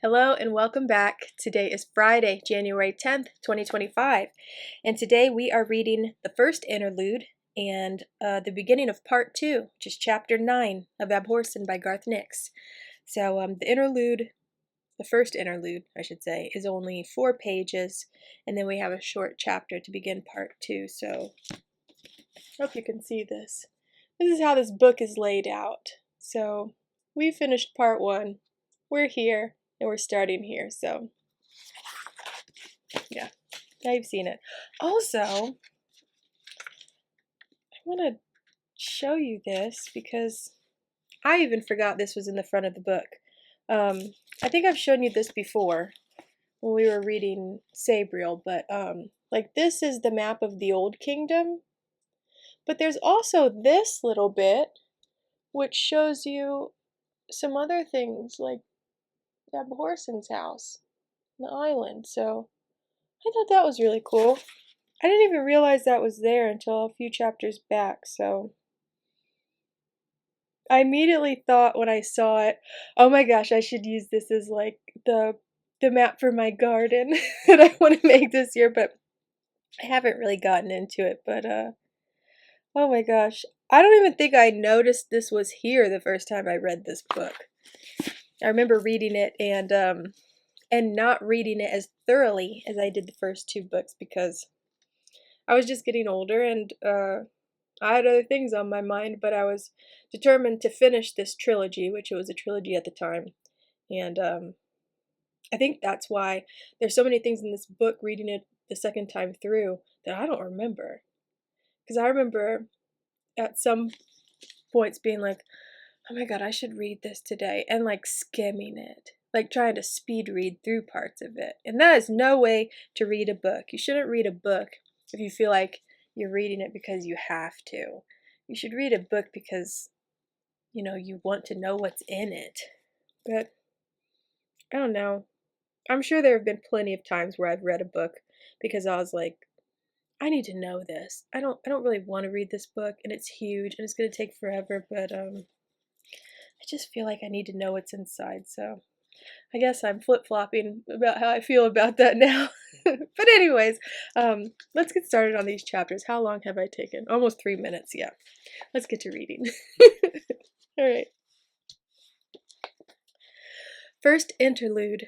Hello and welcome back. Today is Friday, January 10th, 2025, and today we are reading the first interlude and the beginning of part 2, which is chapter 9 of Abhorsen by Garth Nix. So the first interlude, I should say, is only 4 pages, and then we have a short chapter to begin part 2, so I hope you can see this. This is how this book is laid out. So we finished part 1, we're here, and we're starting here, so yeah, now you've seen it. Also, I want to show you this because I even forgot this was in the front of the book. I think I've shown you this before when we were reading Sabriel, but like this is the map of the Old Kingdom, but there's also this little bit which shows you some other things like Abhorsen's house, the island, so I thought that was really cool. I didn't even realize that was there until a few chapters back, so I immediately thought when I saw it, oh my gosh, I should use this as like the map for my garden that I want to make this year, but I haven't really gotten into it, but oh my gosh. I don't even think I noticed this was here the first time I read this book. I remember reading it and not reading it as thoroughly as I did the first 2 books because I was just getting older and I had other things on my mind, but I was determined to finish this trilogy, which it was a trilogy at the time. And I think that's why there's so many things in this book, reading it the second time through, that I don't remember. Because I remember at some points being like, oh my god, I should read this today, and like skimming it, like trying to speed read through parts of it. And that is no way to read a book. You shouldn't read a book if you feel like you're reading it because you have to. You should read a book because, you want to know what's in it. But I don't know. I'm sure there have been plenty of times where I've read a book because I was like, I need to know this. I don't really want to read this book and it's huge and it's going to take forever, but I just feel like I need to know what's inside. So I guess I'm flip-flopping about how I feel about that now. But anyways, let's get started on these chapters. How long have I taken? Almost 3 minutes, yeah. Let's get to reading. All right. First Interlude.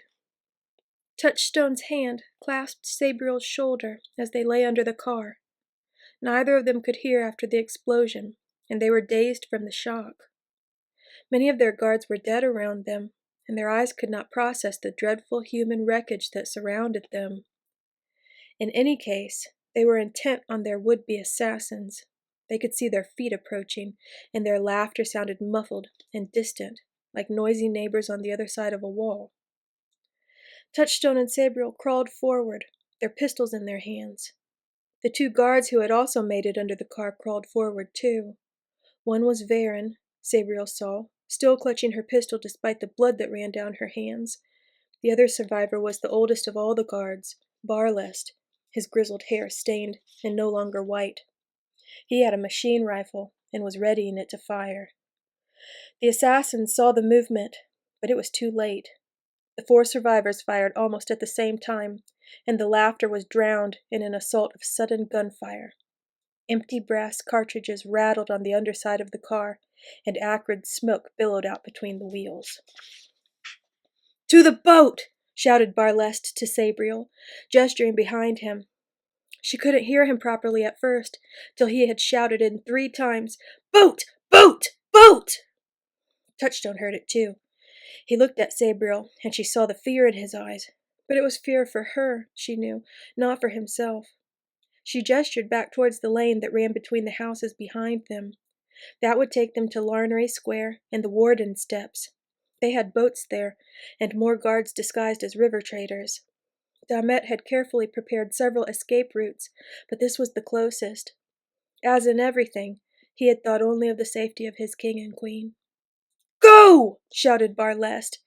Touchstone's hand clasped Sabriel's shoulder as they lay under the car. Neither of them could hear after the explosion, and they were dazed from the shock. Many of their guards were dead around them, and their eyes could not process the dreadful human wreckage that surrounded them. In any case, they were intent on their would-be assassins. They could see their feet approaching, and their laughter sounded muffled and distant, like noisy neighbors on the other side of a wall. Touchstone and Sabriel crawled forward, their pistols in their hands. The 2 guards who had also made it under the car crawled forward too. One was Varen, Sabriel saw, still clutching her pistol despite the blood that ran down her hands. The other survivor was the oldest of all the guards, Barlest, his grizzled hair stained and no longer white. He had a machine rifle and was readying it to fire. The assassins saw the movement, but it was too late. The 4 survivors fired almost at the same time, and the laughter was drowned in an assault of sudden gunfire. Empty brass cartridges rattled on the underside of the car, and acrid smoke billowed out between the wheels. "To the boat!" shouted Barlest to Sabriel, gesturing behind him. She couldn't hear him properly at first, till he had shouted in 3 times, "Boat! Boat! Boat!" Touchstone heard it too. He looked at Sabriel, and she saw the fear in his eyes, but it was fear for her, she knew, not for himself. She gestured back towards the lane that ran between the houses behind them. That would take them to Larnery Square and the Warden's Steps. They had boats there, and more guards disguised as river traders. Damet had carefully prepared several escape routes, but this was the closest. As in everything, he had thought only of the safety of his king and queen. "Go!" shouted Barlest.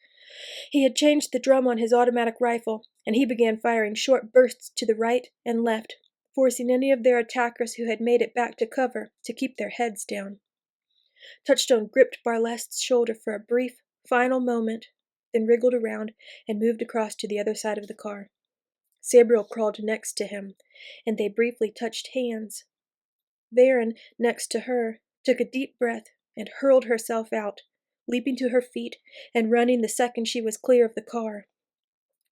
He had changed the drum on his automatic rifle, and he began firing short bursts to the right and left, forcing any of their attackers who had made it back to cover to keep their heads down. Touchstone gripped Barlest's shoulder for a brief, final moment, then wriggled around and moved across to the other side of the car. Sabriel crawled next to him, and they briefly touched hands. Varen, next to her, took a deep breath and hurled herself out, leaping to her feet and running the second she was clear of the car.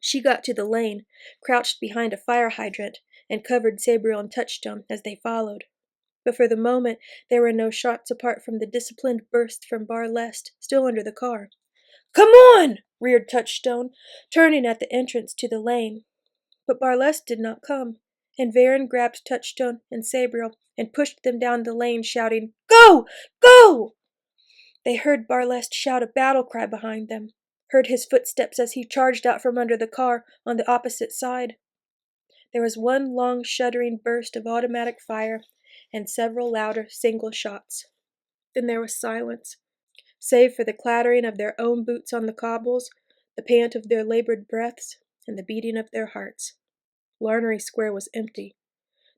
She got to the lane, crouched behind a fire hydrant, and covered Sabriel and Touchstone as they followed. But for the moment there were no shots apart from the disciplined burst from Bar Lest, still under the car. "Come on!" reared Touchstone, turning at the entrance to the lane. But Bar Lest did not come, and Varen grabbed Touchstone and Sabriel and pushed them down the lane, shouting, "Go! Go!" They heard Bar Lest shout a battle cry behind them, heard his footsteps as he charged out from under the car on the opposite side. There was one long shuddering burst of automatic fire and several louder single shots. Then there was silence, save for the clattering of their own boots on the cobbles, the pant of their labored breaths, and the beating of their hearts. Larnery Square was empty.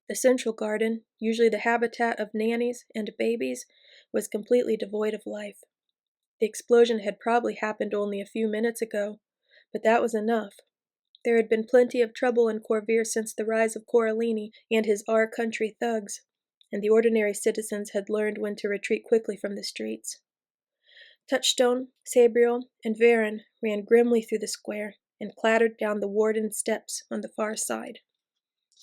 The central garden, usually the habitat of nannies and babies, was completely devoid of life. The explosion had probably happened only a few minutes ago, but that was enough. There had been plenty of trouble in Corvair since the rise of Coralini and his R-country thugs, and the ordinary citizens had learned when to retreat quickly from the streets. Touchstone, Sabriel, and Varen ran grimly through the square and clattered down the warden's steps on the far side.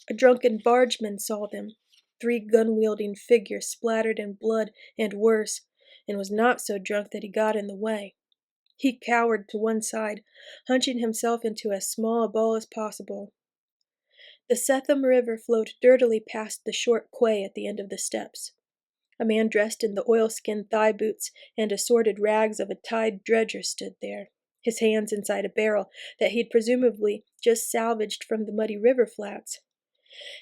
A drunken bargeman saw them, 3 gun-wielding figures splattered in blood and worse, and was not so drunk that he got in the way. He cowered to one side, hunching himself into as small a ball as possible. The Setham River flowed dirtily past the short quay at the end of the steps. A man dressed in the oilskin thigh boots and assorted rags of a tied dredger stood there, his hands inside a barrel that he'd presumably just salvaged from the muddy river flats.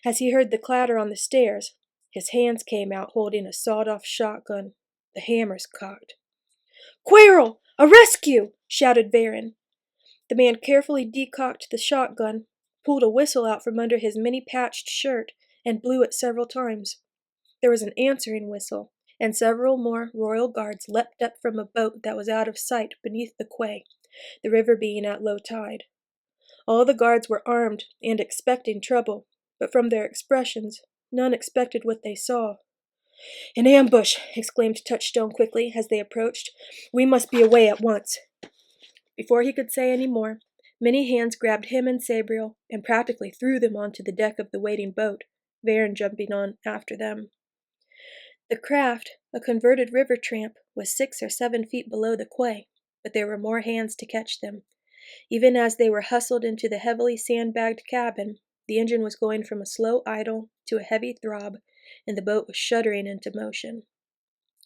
As he heard the clatter on the stairs, his hands came out holding a sawed-off shotgun, the hammers cocked. "Quirrell! A rescue!" shouted Varen. The man carefully decocked the shotgun, pulled a whistle out from under his many-patched shirt, and blew it several times. There was an answering whistle, and several more royal guards leapt up from a boat that was out of sight beneath the quay, the river being at low tide. All the guards were armed and expecting trouble, but from their expressions, none expected what they saw. "An ambush!" exclaimed Touchstone quickly as they approached. "We must be away at once." Before he could say any more, many hands grabbed him and Sabriel and practically threw them onto the deck of the waiting boat, Varen jumping on after them. The craft, a converted river tramp, was 6 or 7 feet below the quay, but there were more hands to catch them. Even as they were hustled into the heavily sandbagged cabin, the engine was going from a slow idle to a heavy throb, and the boat was shuddering into motion.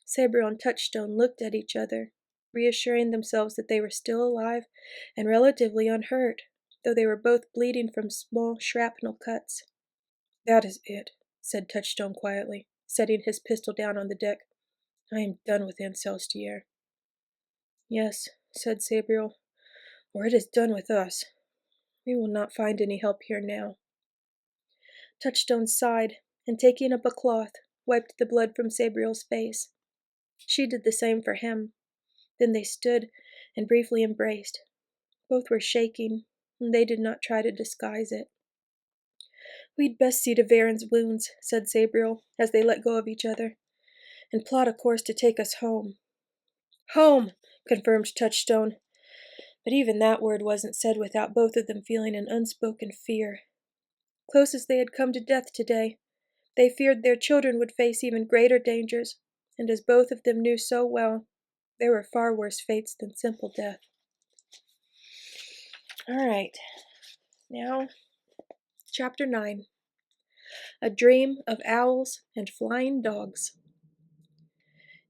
Sabriel and Touchstone looked at each other, reassuring themselves that they were still alive and relatively unhurt, though they were both bleeding from small shrapnel cuts. "That is it," said Touchstone quietly, setting his pistol down on the deck. "I am done with Ancelstier." "Yes," said Sabriel, "or it is done with us. We will not find any help here now." Touchstone sighed, and taking up a cloth, wiped the blood from Sabriel's face. She did the same for him. Then they stood and briefly embraced. Both were shaking, and they did not try to disguise it. "We'd best see to Varen's wounds," said Sabriel, as they let go of each other, "and plot a course to take us home." "Home!" confirmed Touchstone. But even that word wasn't said without both of them feeling an unspoken fear. Close as they had come to death today, they feared their children would face even greater dangers, and as both of them knew so well, there were far worse fates than simple death. All right, now, Chapter 9. A Dream of Owls and Flying Dogs.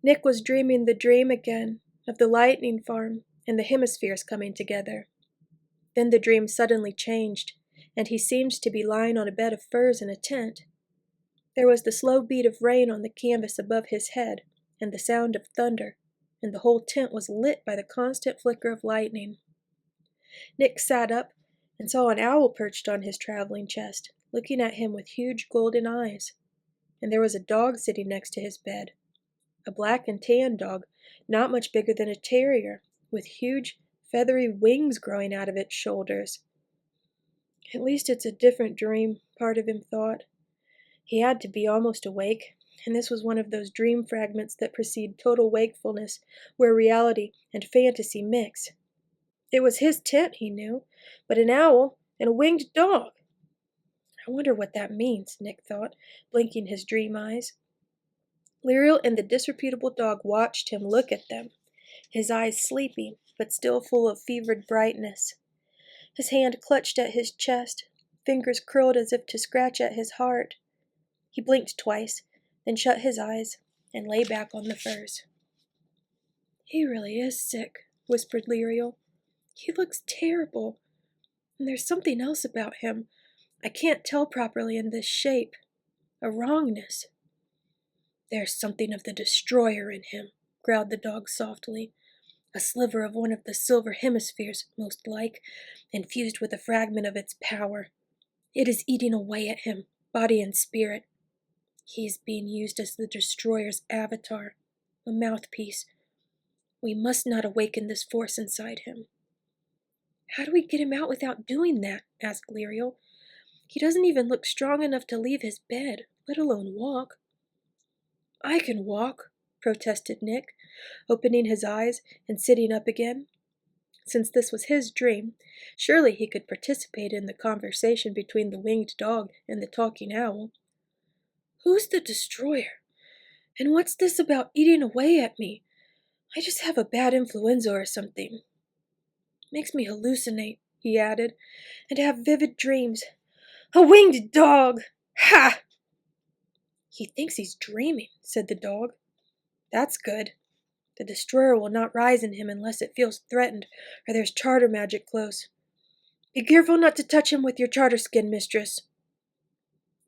Nick was dreaming the dream again of the lightning farm and the hemispheres coming together. Then the dream suddenly changed, and he seemed to be lying on a bed of furs in a tent. There was the slow beat of rain on the canvas above his head, and the sound of thunder, and the whole tent was lit by the constant flicker of lightning. Nick sat up and saw an owl perched on his traveling chest, looking at him with huge golden eyes. And there was a dog sitting next to his bed. A black and tan dog, not much bigger than a terrier, with huge, feathery wings growing out of its shoulders. At least it's a different dream, part of him thought. He had to be almost awake, and this was one of those dream fragments that precede total wakefulness, where reality and fantasy mix. It was his tent, he knew, but an owl and a winged dog. I wonder what that means, Nick thought, blinking his dream eyes. Lirael and the disreputable dog watched him look at them, his eyes sleepy, but still full of fevered brightness. His hand clutched at his chest, fingers curled as if to scratch at his heart. He blinked twice, then shut his eyes and lay back on the furs. "He really is sick," whispered Lirael. "He looks terrible. And there's something else about him. I can't tell properly in this shape. A wrongness." "There's something of the destroyer in him," growled the dog softly. "A sliver of one of the silver hemispheres, most like, infused with a fragment of its power. It is eating away at him, body and spirit. He's being used as the destroyer's avatar, a mouthpiece. We must not awaken this force inside him." "How do we get him out without doing that?" asked Lirael. "He doesn't even look strong enough to leave his bed, let alone walk." "I can walk," protested Nick, opening his eyes and sitting up again. Since this was his dream, surely he could participate in the conversation between the winged dog and the talking owl. "Who's the destroyer? And what's this about eating away at me? I just have a bad influenza or something. Makes me hallucinate," he added, "and have vivid dreams. A winged dog! Ha!" "He thinks he's dreaming," said the dog. "That's good. The destroyer will not rise in him unless it feels threatened, or there's charter magic close. Be careful not to touch him with your charter skin, mistress."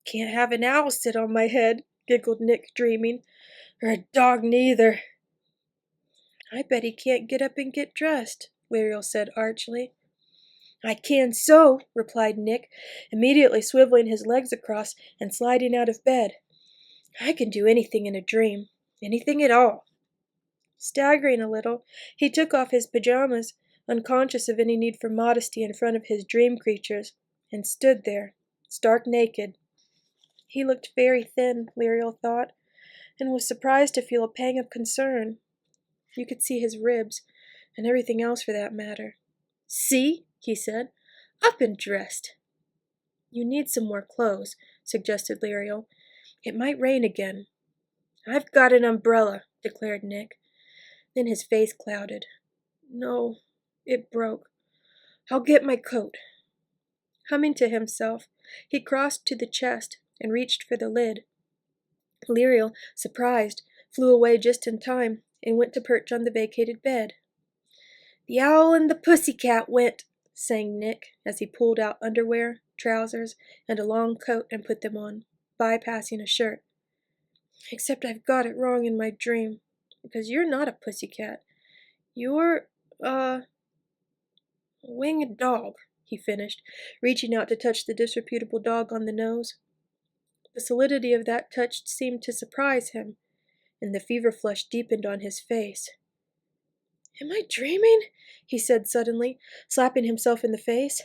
"Can't have an owl sit on my head," giggled Nick, dreaming. "Or a dog neither." "I bet he can't get up and get dressed," Lirael said archly. "I can so," replied Nick, immediately swiveling his legs across and sliding out of bed. "I can do anything in a dream, anything at all." Staggering a little, he took off his pajamas, unconscious of any need for modesty in front of his dream creatures, and stood there, stark naked. He looked very thin, Lirael thought, and was surprised to feel a pang of concern. You could see his ribs, and everything else for that matter. "See," he said, "up and dressed." "You need some more clothes," suggested Lirael. "It might rain again." "I've got an umbrella," declared Nick. Then his face clouded. "No, it broke. I'll get my coat." Humming to himself, he crossed to the chest and reached for the lid. Lirael, surprised, flew away just in time and went to perch on the vacated bed. "The owl and the pussycat went," sang Nick as he pulled out underwear, trousers, and a long coat and put them on, bypassing a shirt. "Except I've got it wrong in my dream, because you're not a pussycat. You're, a winged dog," he finished, reaching out to touch the disreputable dog on the nose. The solidity of that touch seemed to surprise him, and the fever flush deepened on his face. "Am I dreaming?" he said suddenly, slapping himself in the face.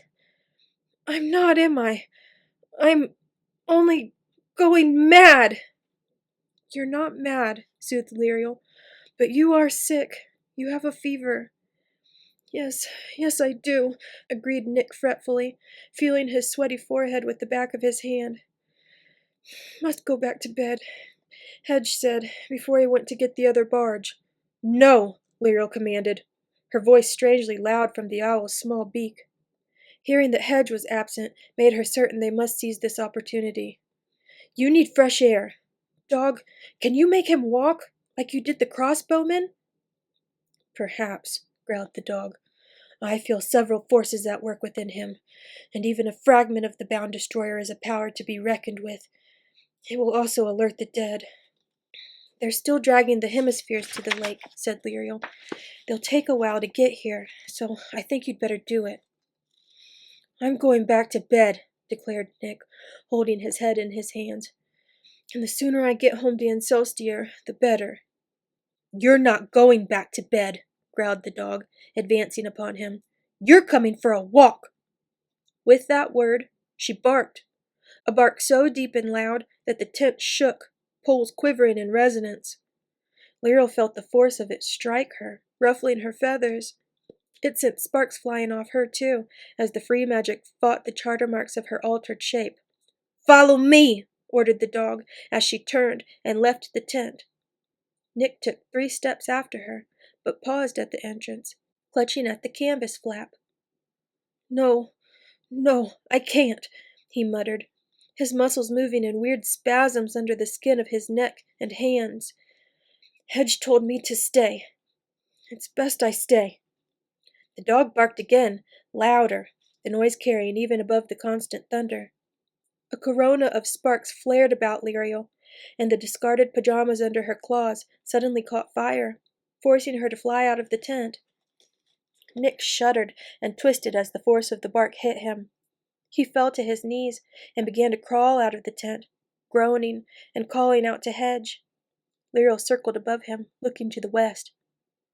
"I'm not, am I? I'm only going mad." "You're not mad," soothed Lirael, "but you are sick. You have a fever." Yes, I do," agreed Nick fretfully, feeling his sweaty forehead with the back of his hand. "Must go back to bed," Hedge said, before he went to get the other barge. "No!" Lirael commanded, her voice strangely loud from the owl's small beak. Hearing that Hedge was absent made her certain they must seize this opportunity. "You need fresh air. Dog, can you make him walk, like you did the crossbowmen?" "Perhaps," growled the dog. "I feel several forces at work within him, and even a fragment of the bound destroyer is a power to be reckoned with. It will also alert the dead." "They're still dragging the hemispheres to the lake," said Lirael. "They'll take a while to get here, so I think you'd better do it." "I'm going back to bed," declared Nick, holding his head in his hands. "And the sooner I get home to Incelstier, the better." "You're not going back to bed," growled the dog, advancing upon him. "You're coming for a walk!" With that word, she barked, a bark so deep and loud that the tent shook, poles quivering in resonance. Lirael felt the force of it strike her, ruffling her feathers. It sent sparks flying off her, too, as the free magic fought the charter marks of her altered shape. "Follow me!" ordered the dog, as she turned and left the tent. Nick took 3 steps after her, but paused at the entrance, clutching at the canvas flap. No, I can't," he muttered, his muscles moving in weird spasms under the skin of his neck and hands. "Hedge told me to stay. It's best I stay." The dog barked again, louder, the noise carrying even above the constant thunder. A corona of sparks flared about Lirael, and the discarded pajamas under her claws suddenly caught fire, forcing her to fly out of the tent. Nick shuddered and twisted as the force of the bark hit him. He fell to his knees and began to crawl out of the tent, groaning and calling out to Hedge. Lirael circled above him, looking to the west.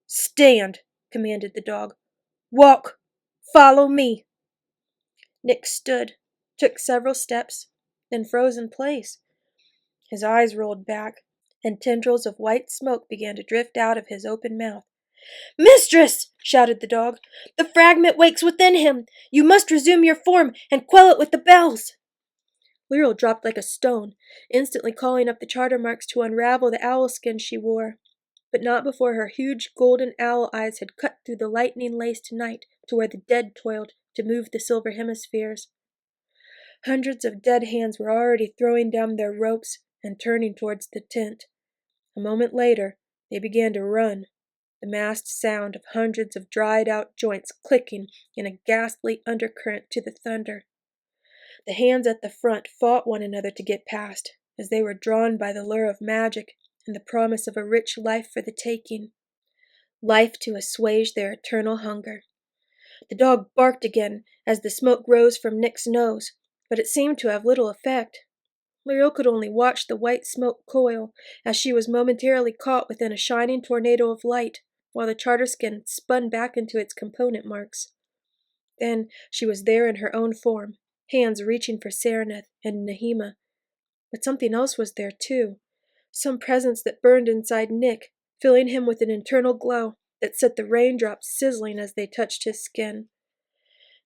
"Stand!" commanded the dog. "Walk! Follow me!" Nick stood, took several steps, then froze in place. His eyes rolled back, and tendrils of white smoke began to drift out of his open mouth. "Mistress!" shouted the dog. "The fragment wakes within him! You must resume your form and quell it with the bells!" Lirael dropped like a stone, instantly calling up the charter marks to unravel the owl skin she wore, but not before her huge golden owl eyes had cut through the lightning-laced night to where the dead toiled to move the silver hemispheres. Hundreds of dead hands were already throwing down their ropes and turning towards the tent. A moment later, they began to run, the massed sound of hundreds of dried-out joints clicking in a ghastly undercurrent to the thunder. The hands at the front fought one another to get past, as they were drawn by the lure of magic and the promise of a rich life for the taking. Life to assuage their eternal hunger. The dog barked again as the smoke rose from Nick's nose, but it seemed to have little effect. Lirael could only watch the white smoke coil as she was momentarily caught within a shining tornado of light, while the charter skin spun back into its component marks. Then she was there in her own form, hands reaching for Sareneth and Nehema. But something else was there, too. Some presence that burned inside Nick, filling him with an internal glow that set the raindrops sizzling as they touched his skin.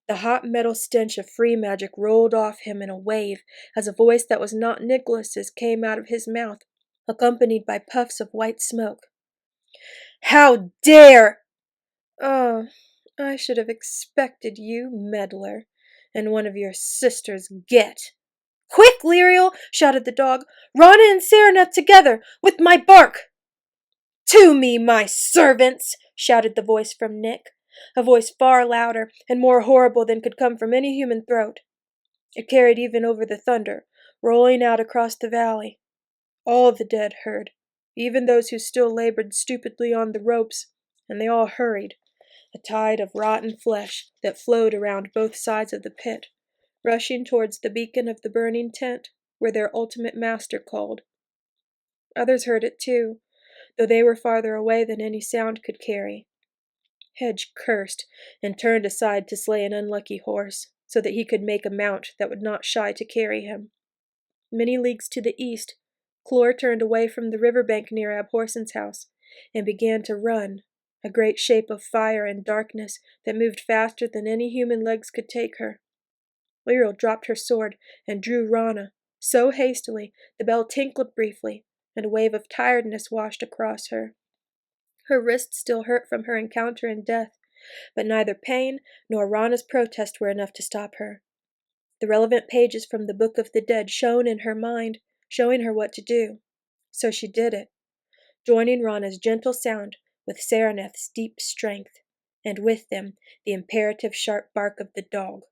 The hot metal stench of free magic rolled off him in a wave as a voice that was not Nicholas's came out of his mouth, accompanied by puffs of white smoke. "How dare!" "Oh, I should have expected you, meddler, and one of your sisters get." "Quick, Lirael!" shouted the dog. "Rana and Sareneth together, with my bark!" "To me, my servants!" shouted the voice from Nick, a voice far louder and more horrible than could come from any human throat. It carried even over the thunder, rolling out across the valley. All the dead heard, even those who still labored stupidly on the ropes, and they all hurried, a tide of rotten flesh that flowed around both sides of the pit, rushing towards the beacon of the burning tent, where their ultimate master called. Others heard it too, though they were farther away than any sound could carry. Hedge cursed and turned aside to slay an unlucky horse, so that he could make a mount that would not shy to carry him. Many leagues to the east, Clore turned away from the riverbank near Abhorsen's house, and began to run, a great shape of fire and darkness that moved faster than any human legs could take her. Lirael dropped her sword and drew Rana, so hastily the bell tinkled briefly, and a wave of tiredness washed across her. Her wrist still hurt from her encounter and death, but neither pain nor Rana's protest were enough to stop her. The relevant pages from the Book of the Dead shone in her mind, showing her what to do. So she did it, joining Rana's gentle sound with Sareneth's deep strength, and with them the imperative sharp bark of the dog.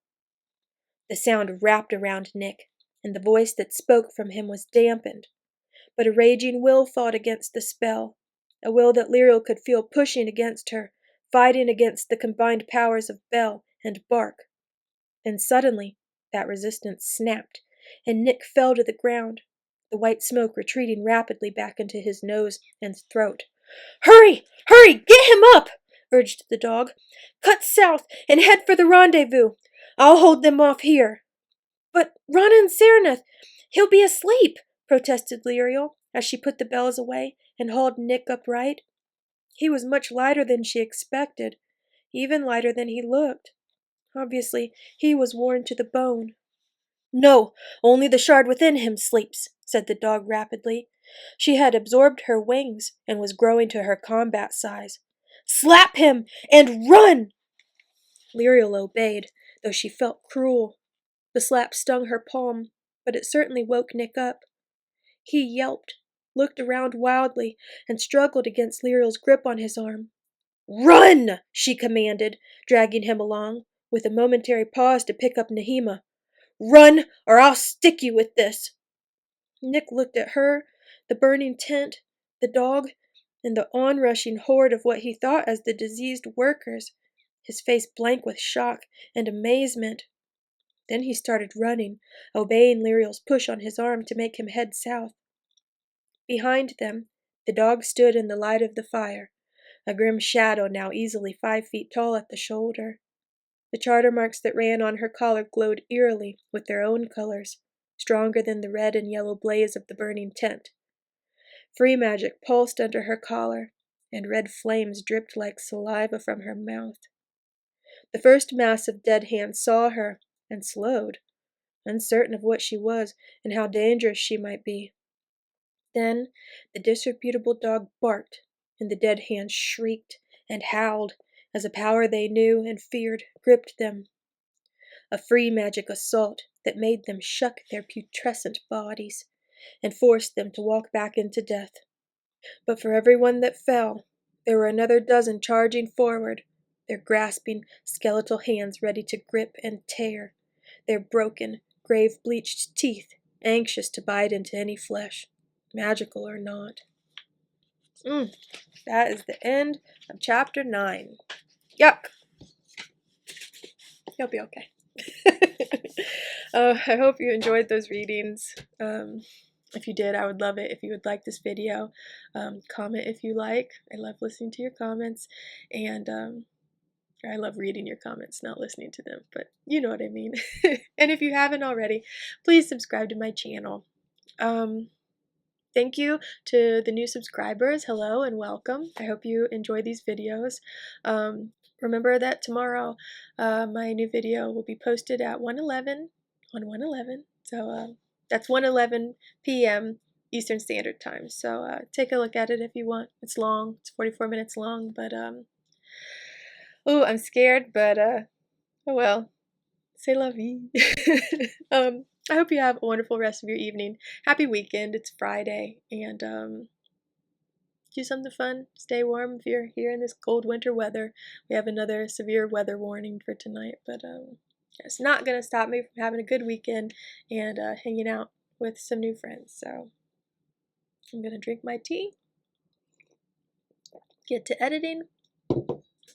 The sound wrapped around Nick, and the voice that spoke from him was dampened, but a raging will fought against the spell, a will that Lirael could feel pushing against her, fighting against the combined powers of bell and bark. Then suddenly that resistance snapped, and Nick fell to the ground, the white smoke retreating rapidly back into his nose and throat. "Hurry! Hurry! Get him up!" urged the dog. "Cut south and head for the rendezvous. I'll hold them off here." "But Ronan Sarnath, he'll be asleep," protested Lirael, as she put the bells away and hauled Nick upright. He was much lighter than she expected, even lighter than he looked. Obviously, he was worn to the bone. "No, only the shard within him sleeps," said the dog rapidly. She had absorbed her wings and was growing to her combat size. "Slap him and run!" Lirael obeyed, though she felt cruel. The slap stung her palm, but it certainly woke Nick up. He yelped, looked around wildly, and struggled against Lirael's grip on his arm. "Run!" she commanded, dragging him along, with a momentary pause to pick up Nahima. "Run, or I'll stick you with this!" Nick looked at her, the burning tent, the dog, and the onrushing horde of what he thought as the diseased workers, his face blank with shock and amazement. Then he started running, obeying Lirael's push on his arm to make him head south. Behind them, the dog stood in the light of the fire, a grim shadow now easily 5 feet tall at the shoulder. The charter marks that ran on her collar glowed eerily with their own colors, stronger than the red and yellow blaze of the burning tent. Free magic pulsed under her collar, and red flames dripped like saliva from her mouth. The first mass of dead hands saw her and slowed, uncertain of what she was and how dangerous she might be. Then the disreputable dog barked, and the dead hands shrieked and howled as a power they knew and feared gripped them. A free magic assault that made them shuck their putrescent bodies and forced them to walk back into death. But for every one that fell, there were another dozen charging forward, their grasping, skeletal hands ready to grip and tear, their broken, grave-bleached teeth anxious to bite into any flesh, magical or not. That is the end of chapter 9. Yuck! You'll be okay. I hope you enjoyed those readings. If you did, I would love it if you would like this video. Comment if you like. I love listening to your comments, and I love reading your comments, not listening to them, but you know what I mean. And if you haven't already, please subscribe to my channel. Thank you to the new subscribers. Hello and welcome. I hope you enjoy these videos. Remember that tomorrow my new video will be posted at 1:11 on 1:11. So that's 1:11 p.m. Eastern Standard Time. So take a look at it if you want. It's long. It's 44 minutes long, but oh, I'm scared, but oh well. C'est la vie. I hope you have a wonderful rest of your evening. Happy weekend. It's Friday, and do something fun. Stay warm if you're here in this cold winter weather. We have another severe weather warning for tonight, but it's not going to stop me from having a good weekend and hanging out with some new friends. So I'm going to drink my tea, get to editing,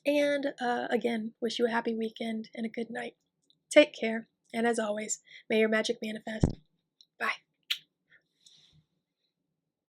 and again, wish you a happy weekend and a good night. Take care, and as always, may your magic manifest.